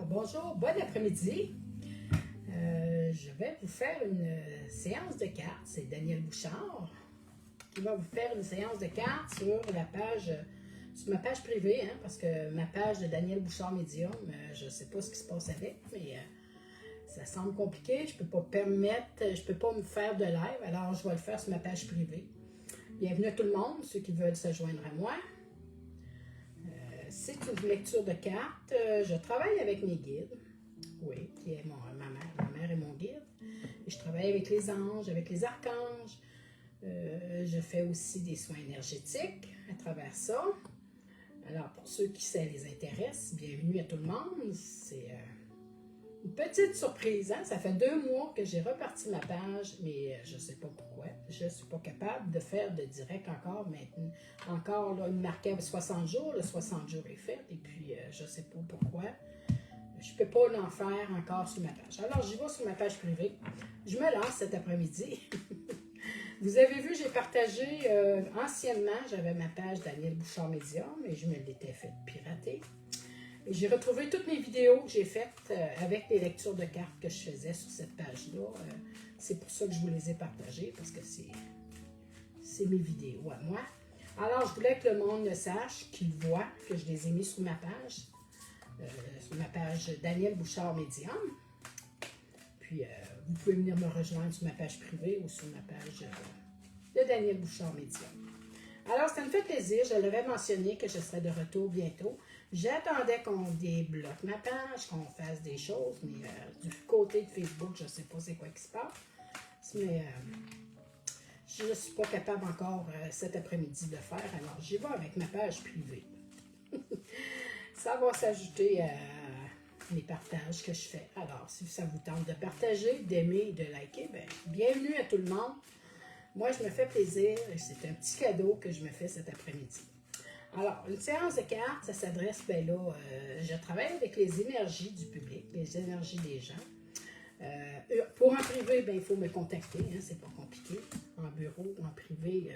Bonjour, bon après-midi. Je vais vous faire une séance de cartes. C'est Daniel Bouchard qui va vous faire une séance de cartes sur ma page privée, hein, parce que ma page de Daniel Bouchard Médium, je ne sais pas ce qui se passe avec, mais ça semble compliqué. Je ne peux pas me faire de live, alors je vais le faire sur ma page privée. Bienvenue à tout le monde, ceux qui veulent se joindre à moi. C'est une lecture de cartes. Je travaille avec mes guides. Oui, qui est ma mère. Ma mère est mon guide. Et je travaille avec les anges, avec les archanges. Je fais aussi des soins énergétiques à travers ça. Alors, pour ceux qui ça les intéresse, bienvenue à tout le monde. C'est une petite surprise. Hein? Ça fait 2 mois que j'ai reparti ma page, mais je ne sais pas pourquoi. Je ne suis pas capable de faire de direct encore maintenant. Encore, là, il me marquait 60 jours. Le 60 jours est fait. Et puis, je ne sais pas pourquoi. Je ne peux pas l'en faire encore sur ma page. Alors, j'y vais sur ma page privée. Je me lance cet après-midi. Vous avez vu, j'ai partagé, anciennement, j'avais ma page Daniel Bouchard Médium et je me l'étais fait pirater. Et j'ai retrouvé toutes mes vidéos que j'ai faites avec les lectures de cartes que je faisais sur cette page-là. C'est pour ça que je vous les ai partagées, parce que c'est mes vidéos à moi. Alors, je voulais que le monde le sache, qu'il voit que je les ai mis sur ma page Daniel Bouchard Médium. Puis, vous pouvez venir me rejoindre sur ma page privée ou sur ma page de Daniel Bouchard Médium. Alors, ça me fait plaisir. Je l'avais mentionné que je serais de retour bientôt. J'attendais qu'on débloque ma page, qu'on fasse des choses, mais du côté de Facebook, je ne sais pas c'est quoi qui se passe. Mais je ne suis pas capable encore cet après-midi de faire. Alors, j'y vais avec ma page privée. Ça va s'ajouter à les partages que je fais. Alors, si ça vous tente de partager, d'aimer et de liker, bien, bienvenue à tout le monde. Moi, je me fais plaisir et c'est un petit cadeau que je me fais cet après-midi. Alors, une séance de cartes, ça s'adresse, bien là, je travaille avec les énergies du public, les énergies des gens. Pour en privé, bien, il faut me contacter, hein, c'est pas compliqué. En bureau, en privé,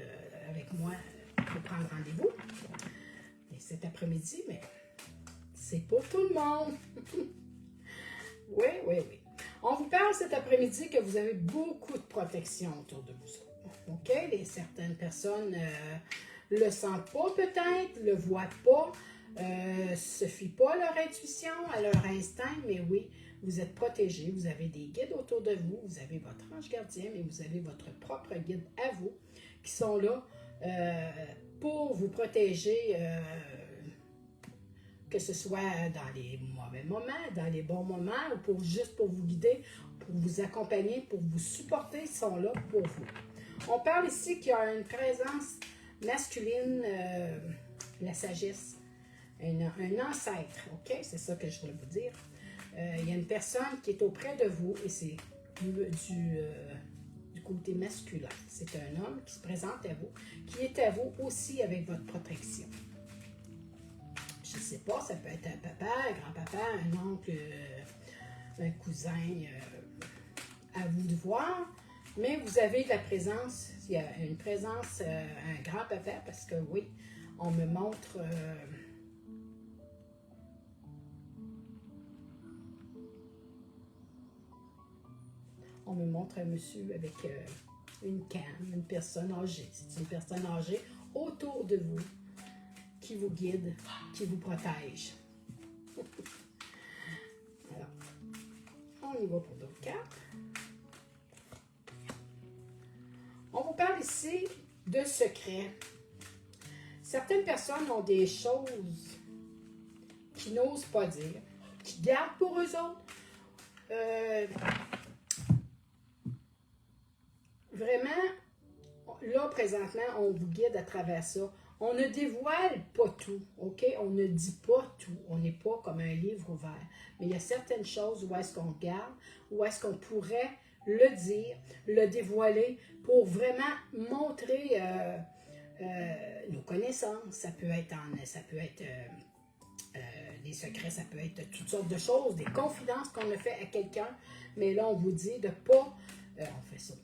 avec moi, il faut prendre rendez-vous. Et cet après-midi, mais c'est pour tout le monde. Oui, oui, oui. On vous parle cet après-midi que vous avez beaucoup de protection autour de vous. OK? Certaines personnes le sentent pas peut-être, le voient pas, se fient pas à leur intuition, à leur instinct, mais oui, vous êtes protégés, vous avez des guides autour de vous, vous avez votre ange gardien, mais vous avez votre propre guide à vous qui sont là pour vous protéger, que ce soit dans les mauvais moments, dans les bons moments, ou juste pour vous guider, pour vous accompagner, pour vous supporter, ils sont là pour vous. On parle ici qu'il y a une présence masculine, la sagesse, un ancêtre, ok? C'est ça que je voulais vous dire. Il y a une personne qui est auprès de vous, et c'est du côté masculin. C'est un homme qui se présente à vous, qui est à vous aussi avec votre protection. Je ne sais pas, ça peut être un papa, un grand-papa, un oncle, un cousin, à vous de voir. Mais vous avez de la présence, il y a une présence, un grand-papa, parce que oui, on me montre... on me montre un monsieur avec une canne, une personne âgée. C'est une personne âgée autour de vous, qui vous guide, qui vous protège. Alors, on y va pour d'autres cartes. On vous parle ici de secrets. Certaines personnes ont des choses qu'ils n'osent pas dire, qui gardent pour eux autres. Vraiment, là, présentement, on vous guide à travers ça. On ne dévoile pas tout, OK? On ne dit pas tout. On n'est pas comme un livre ouvert. Mais il y a certaines choses où est-ce qu'on garde, où est-ce qu'on pourrait le dire, le dévoiler pour vraiment montrer nos connaissances. Ça peut être des secrets, ça peut être toutes sortes de choses, des confidences qu'on a fait à quelqu'un. Mais là, on vous dit de pas... on fait ça.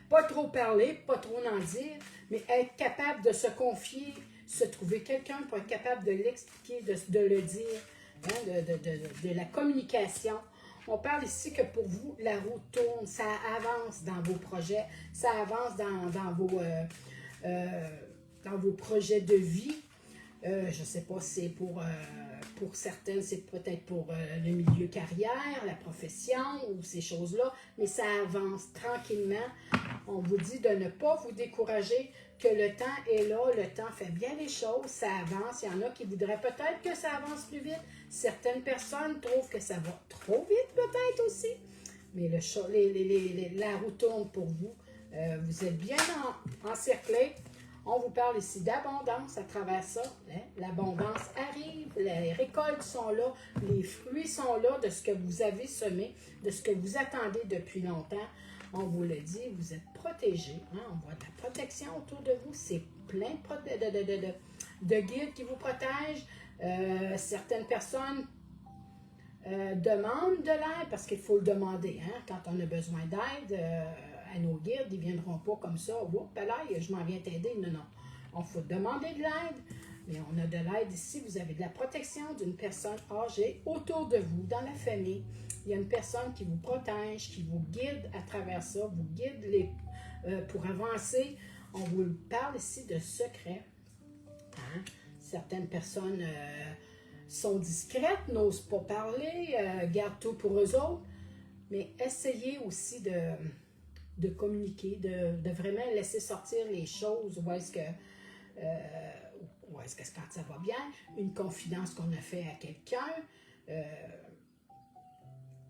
Pas trop parler, pas trop en dire, mais être capable de se confier, se trouver quelqu'un pour être capable de l'expliquer, de le dire, de la communication. On parle ici que pour vous, la roue tourne, ça avance dans vos projets, ça avance dans vos projets de vie. Je ne sais pas si c'est pour certaines, c'est peut-être pour le milieu carrière, la profession ou ces choses-là, mais ça avance tranquillement. On vous dit de ne pas vous décourager, que le temps est là, le temps fait bien les choses, ça avance. Il y en a qui voudraient peut-être que ça avance plus vite. Certaines personnes trouvent que ça va trop vite peut-être aussi. Mais la roue tourne pour vous. Vous êtes bien encerclés. On vous parle ici d'abondance à travers ça. Hein? L'abondance arrive, les récoltes sont là, les fruits sont là de ce que vous avez semé, de ce que vous attendez depuis longtemps. On vous le dit, vous êtes protégés. Hein? On voit de la protection autour de vous. C'est plein de guides qui vous protègent. Certaines personnes demandent de l'aide parce qu'il faut le demander. Hein? Quand on a besoin d'aide, à nos guides, ils ne viendront pas comme ça. Oups, là, je m'en viens t'aider. Non, non. On faut demander de l'aide. Mais on a de l'aide ici. Vous avez de la protection d'une personne âgée autour de vous, dans la famille. Il y a une personne qui vous protège, qui vous guide à travers ça, vous guide pour avancer. On vous parle ici de secrets. Hein? Certaines personnes sont discrètes, n'osent pas parler, gardent tout pour eux autres. Mais essayez aussi de communiquer, de vraiment laisser sortir les choses. Où est-ce que quand ça va bien, une confidence qu'on a fait à quelqu'un,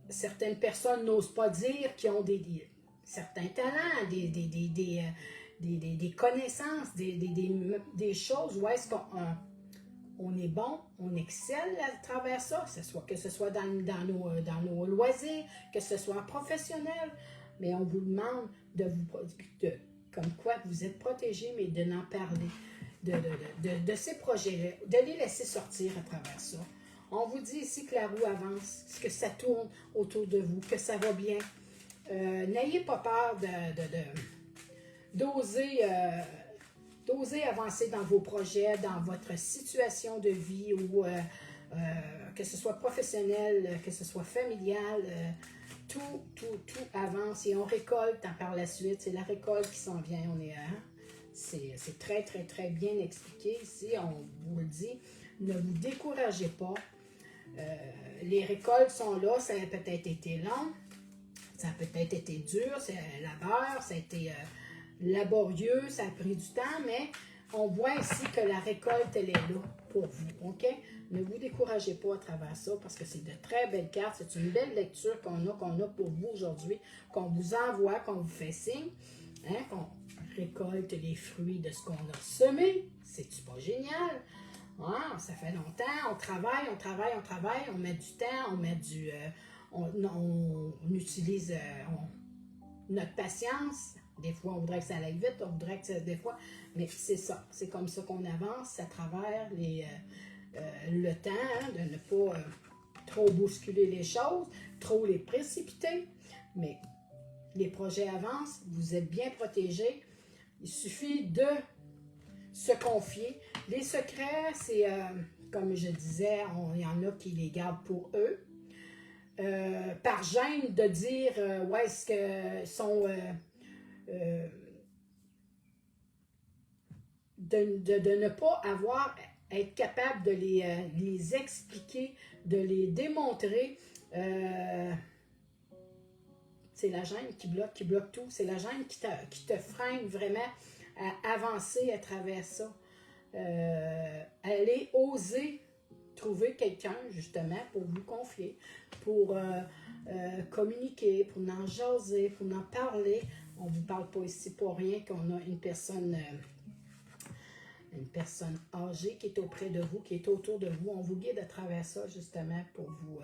certaines personnes n'osent pas dire qu'ils ont certains talents, des connaissances, des choses où est-ce qu'on est bon, on excelle à travers ça, que ce soit dans nos loisirs, que ce soit professionnel, mais on vous demande comme quoi vous êtes protégé, mais de n'en parler, de ces projets-là, de les laisser sortir à travers ça. On vous dit ici que la roue avance, que ça tourne autour de vous, que ça va bien. N'ayez pas peur d'oser avancer dans vos projets, dans votre situation de vie, ou que ce soit professionnel, que ce soit familial, tout avance et on récolte par la suite. C'est la récolte qui s'en vient. C'est très, très, très bien expliqué ici. On vous le dit. Ne vous découragez pas. Les récoltes sont là. Ça a peut-être été long. Ça a peut-être été dur. C'est labeur. Ça a été laborieux. Ça a pris du temps. Mais on voit ici que la récolte, elle est là pour vous. OK? Ne vous découragez pas à travers ça parce que c'est de très belles cartes. C'est une belle lecture qu'on a pour vous aujourd'hui, qu'on vous envoie, qu'on vous fait signe, hein, qu'on récolte les fruits de ce qu'on a semé. C'est-tu pas génial? Ah, ça fait longtemps, on travaille, on met du temps, on utilise notre patience. Des fois, on voudrait que ça aille vite, on voudrait que des fois, mais c'est ça. C'est comme ça qu'on avance à travers le temps, hein, de ne pas trop bousculer les choses, trop les précipiter, mais les projets avancent, vous êtes bien protégés. Il suffit de se confier. Les secrets, c'est, comme je disais, il y en a qui les gardent pour eux. Par gêne de dire où est-ce que sont... de ne pas être capable de les expliquer, de les démontrer. C'est la gêne qui bloque tout. C'est la gêne qui te freine vraiment à avancer à travers ça. Allez oser trouver quelqu'un, justement, pour vous confier, pour communiquer, pour en jaser, pour en parler. On ne vous parle pas ici pour rien qu'on a une personne âgée qui est auprès de vous, qui est autour de vous. On vous guide à travers ça, justement, pour vous...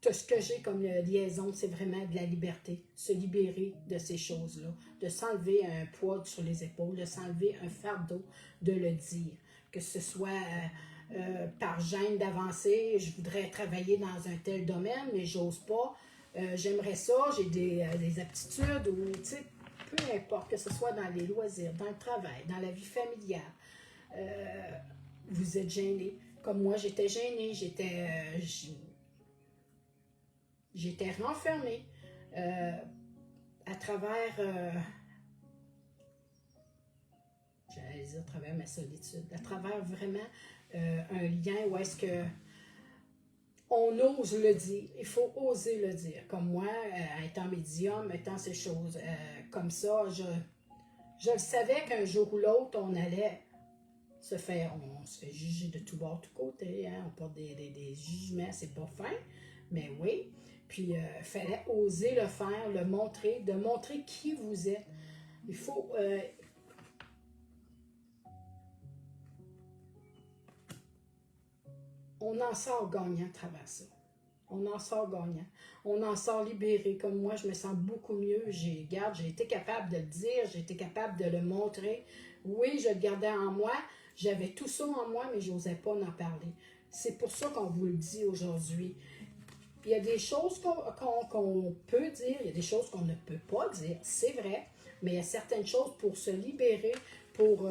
Tout ce que j'ai comme liaison, c'est vraiment de la liberté, se libérer de ces choses-là, de s'enlever un poids sur les épaules, de s'enlever un fardeau, de le dire, que ce soit par gêne d'avancer, je voudrais travailler dans un tel domaine, mais j'ose pas, j'aimerais ça, j'ai des aptitudes, ou tu sais, peu importe, que ce soit dans les loisirs, dans le travail, dans la vie familiale, vous êtes gêné. Comme moi, j'étais gênée, j'étais renfermée à travers, j'allais dire à travers ma solitude, à travers vraiment un lien où est-ce que on ose le dire. Il faut oser le dire. Comme moi, étant médium, étant ces choses comme ça, je le savais qu'un jour ou l'autre, on se fait juger de tout bord, de tout côté. Hein? On porte des jugements, c'est pas fin, mais oui. Puis, il fallait oser le faire, le montrer, de montrer qui vous êtes. Il faut... on en sort gagnant à travers ça. On en sort gagnant. On en sort libéré. Comme moi, je me sens beaucoup mieux. J'ai été capable de le dire, j'ai été capable de le montrer. Oui, je le gardais en moi. J'avais tout ça en moi, mais je n'osais pas en parler. C'est pour ça qu'on vous le dit aujourd'hui. Il y a des choses qu'on peut dire, il y a des choses qu'on ne peut pas dire, c'est vrai, mais il y a certaines choses pour se libérer, pour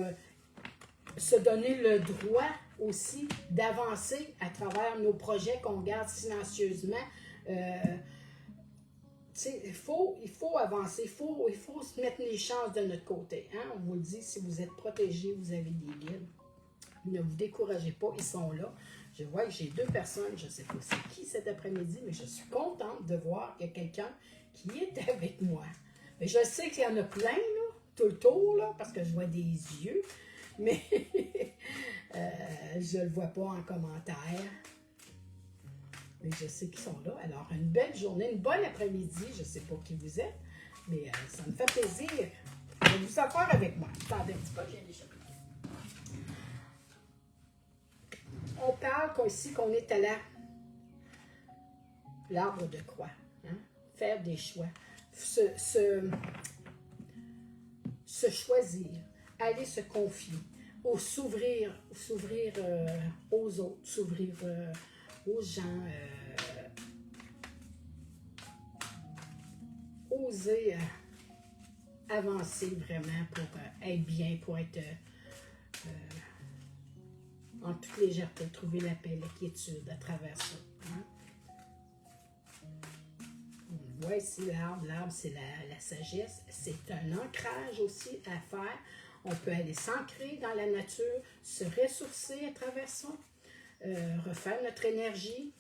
se donner le droit aussi d'avancer à travers nos projets qu'on garde silencieusement. Il faut avancer, il faut se mettre les chances de notre côté. Hein? On vous le dit, si vous êtes protégé, vous avez des guides. Ne vous découragez pas, ils sont là. Je vois que j'ai 2 personnes, je ne sais pas c'est qui cet après-midi, mais je suis contente de voir qu'il y a quelqu'un qui est avec moi. Mais je sais qu'il y en a plein, là, tout le tour, là, parce que je vois des yeux, mais je ne le vois pas en commentaire. Mais je sais qu'ils sont là. Alors, une belle journée, une bonne après-midi, je ne sais pas qui vous êtes, mais ça me fait plaisir de vous avoir avec moi. Attendez un petit peu, j'ai déjà pris. On parle ici qu'on est à l'arbre de croix. Hein? Faire des choix. Se choisir. Aller se confier. Ou s'ouvrir aux autres. S'ouvrir aux gens. Oser avancer vraiment pour être bien, pour être... en toute légèreté, trouver la paix, la quiétude à travers ça. Hein? On voit ici l'arbre. L'arbre, c'est la sagesse. C'est un ancrage aussi à faire. On peut aller s'ancrer dans la nature, se ressourcer à travers ça, refaire notre énergie.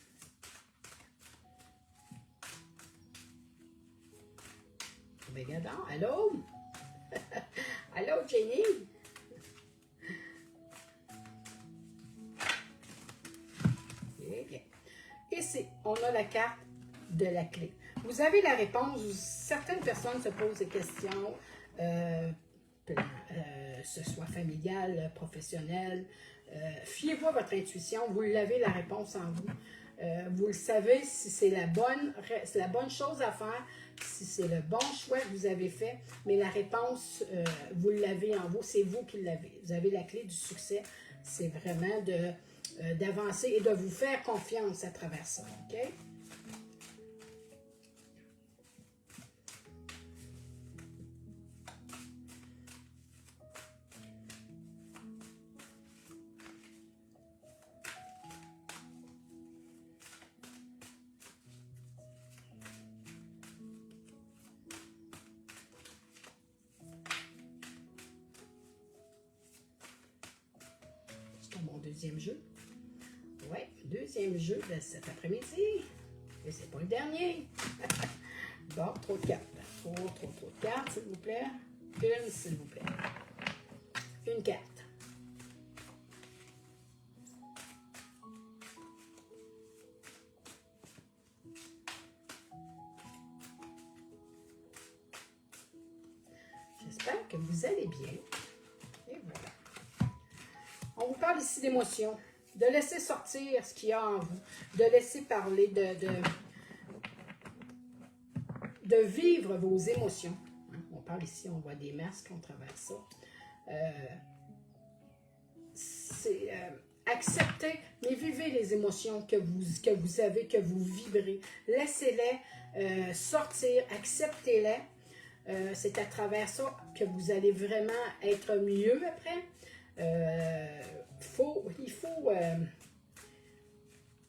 Regardons. Allô? Allô, Jenny? Ici, on a la carte de la clé. Vous avez la réponse. Certaines personnes se posent des questions, ce soit familial, professionnel. Fiez-vous à votre intuition. Vous l'avez la réponse en vous. Vous le savez si c'est la bonne chose à faire, si c'est le bon choix que vous avez fait. Mais la réponse, vous l'avez en vous. C'est vous qui l'avez. Vous avez la clé du succès. C'est vraiment d'avancer et de vous faire confiance à travers ça, OK? C'est mon deuxième jeu. Oui, deuxième jeu de cet après-midi. Et c'est pas le dernier. Bon, trop de cartes. Trop de cartes, s'il vous plaît. Une, s'il vous plaît. Une carte. J'espère que vous allez bien. Et voilà. On vous parle ici d'émotions. De laisser sortir ce qu'il y a en vous. De laisser parler, de vivre vos émotions. On parle ici, on voit des masques, on traverse ça. C'est accepter, mais vivez les émotions que vous avez, que vous vibrez. Laissez-les sortir, acceptez-les. C'est à travers ça que vous allez vraiment être mieux après. Il faut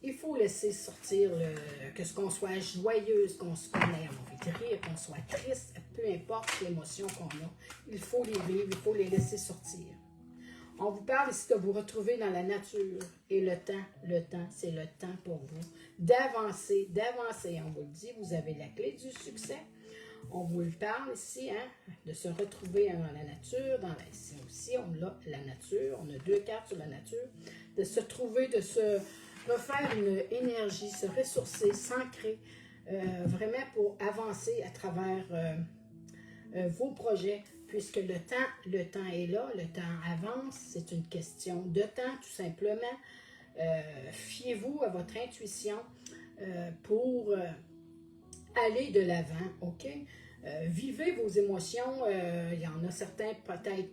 il faut laisser sortir que ce qu'on soit joyeuse, qu'on ait envie de rire, qu'on soit triste, peu importe l'émotion qu'on a, il faut les vivre, il faut les laisser sortir. On vous parle ici de vous retrouver dans la nature et le temps, c'est le temps pour vous d'avancer. On vous le dit, vous avez la clé du succès. On vous le parle ici, hein, de se retrouver dans la nature, ici aussi, on a la nature, on a 2 cartes sur la nature, de se trouver, de se refaire une énergie, se ressourcer, s'ancrer, vraiment pour avancer à travers vos projets, puisque le temps est là, le temps avance, c'est une question de temps tout simplement. Fiez-vous à votre intuition pour aller de l'avant, ok? Vivez vos émotions, il y en a certains peut-être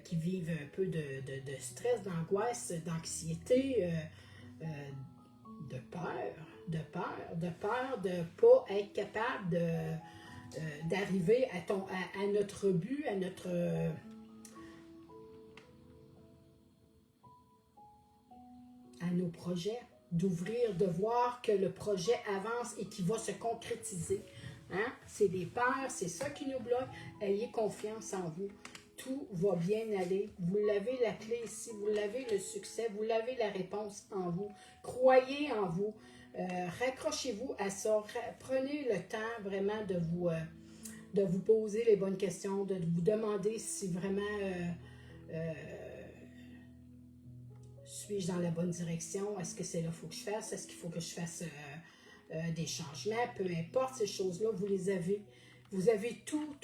qui vivent un peu de stress, d'angoisse, d'anxiété, de peur de ne pas être capable d'arriver à notre but, à nos projets, d'ouvrir, de voir que le projet avance et qu'il va se concrétiser. Hein? C'est des peurs, c'est ça qui nous bloque. Ayez confiance en vous. Tout va bien aller. Vous l'avez la clé ici, vous l'avez le succès, vous l'avez la réponse en vous. Croyez en vous. Raccrochez-vous à ça. Prenez le temps vraiment de vous poser les bonnes questions, de vous demander si vraiment suis-je dans la bonne direction? Est-ce que c'est là qu'il faut que je fasse? Est-ce qu'il faut que je fasse des changements? Peu importe ces choses-là, vous les avez. Vous avez tout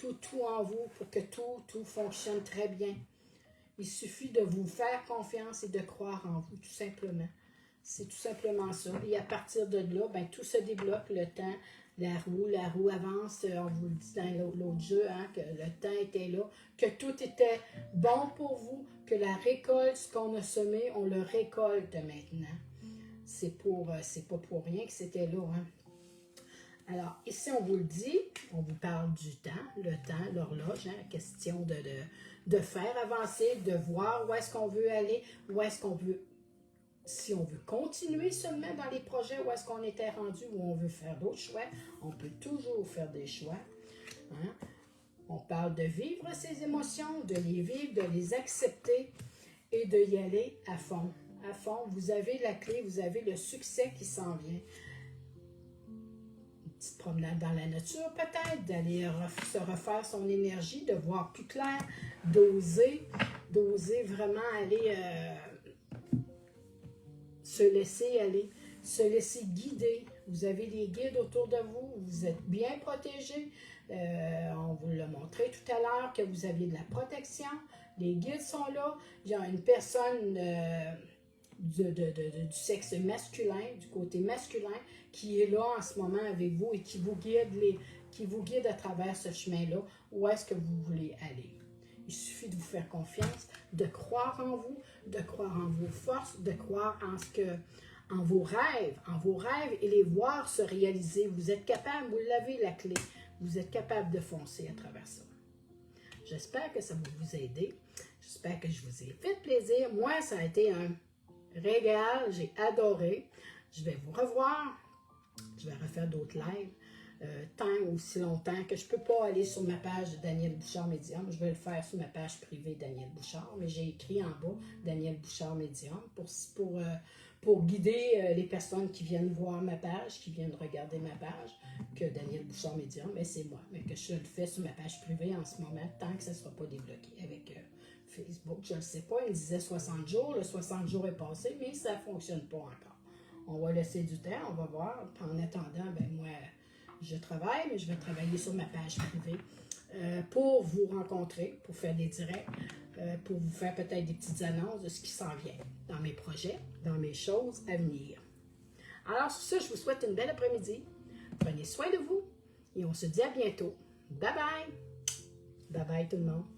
en vous pour que tout fonctionne très bien. Il suffit de vous faire confiance et de croire en vous, tout simplement. C'est tout simplement ça. Et à partir de là, ben, tout se débloque, le temps, la roue avance. On vous le dit dans l'autre jeu, hein, que le temps était là, que tout était bon pour vous, que la récolte, ce qu'on a semé, on le récolte maintenant. C'est pas pour rien que c'était là. Hein. Alors, ici, on vous le dit, on vous parle du temps, l'horloge, hein, question de faire avancer, de voir où est-ce qu'on veut aller, où est-ce qu'on veut, si on veut continuer seulement dans les projets où est-ce qu'on était rendu, où on veut faire d'autres choix, on peut toujours faire des choix. Hein. On parle de vivre ses émotions, de les vivre, de les accepter et de y aller à fond. À fond, vous avez la clé, vous avez le succès qui s'en vient. Petite promenade dans la nature peut-être, d'aller se refaire son énergie, de voir plus clair, d'oser vraiment aller se laisser aller, se laisser guider. Vous avez des guides autour de vous, vous êtes bien protégés. On vous l'a montré tout à l'heure que vous aviez de la protection. Les guides sont là. Il y a une personne du sexe masculin, du côté masculin, qui est là en ce moment avec vous et qui vous guide à travers ce chemin-là, où est-ce que vous voulez aller. Il suffit de vous faire confiance, de croire en vous, de croire en vos forces, de croire en vos rêves et les voir se réaliser. Vous êtes capable, vous l'avez la clé, vous êtes capable de foncer à travers ça. J'espère que ça va vous aider. J'espère que je vous ai fait plaisir. Moi, ça a été un régal, j'ai adoré. Je vais vous revoir. Je vais refaire d'autres lives. Tant aussi longtemps que je ne peux pas aller sur ma page de Daniel Bouchard Médium. Je vais le faire sur ma page privée Daniel Bouchard, mais j'ai écrit en bas Daniel Bouchard Médium pour guider les personnes qui viennent voir ma page, qui viennent regarder ma page, que Daniel Bouchard Médium, mais c'est moi, mais que je le fais sur ma page privée en ce moment, tant que ça ne sera pas débloqué avec Facebook. Je ne le sais pas, il me disait 60 jours, le 60 jours est passé, mais ça ne fonctionne pas encore. On va laisser du temps, on va voir. En attendant, ben moi, je travaille, mais je vais travailler sur ma page privée pour vous rencontrer, pour faire des directs, pour vous faire peut-être des petites annonces de ce qui s'en vient dans mes projets, dans mes choses à venir. Alors, sur ça, je vous souhaite une belle après-midi. Prenez soin de vous et on se dit à bientôt. Bye bye! Bye bye tout le monde!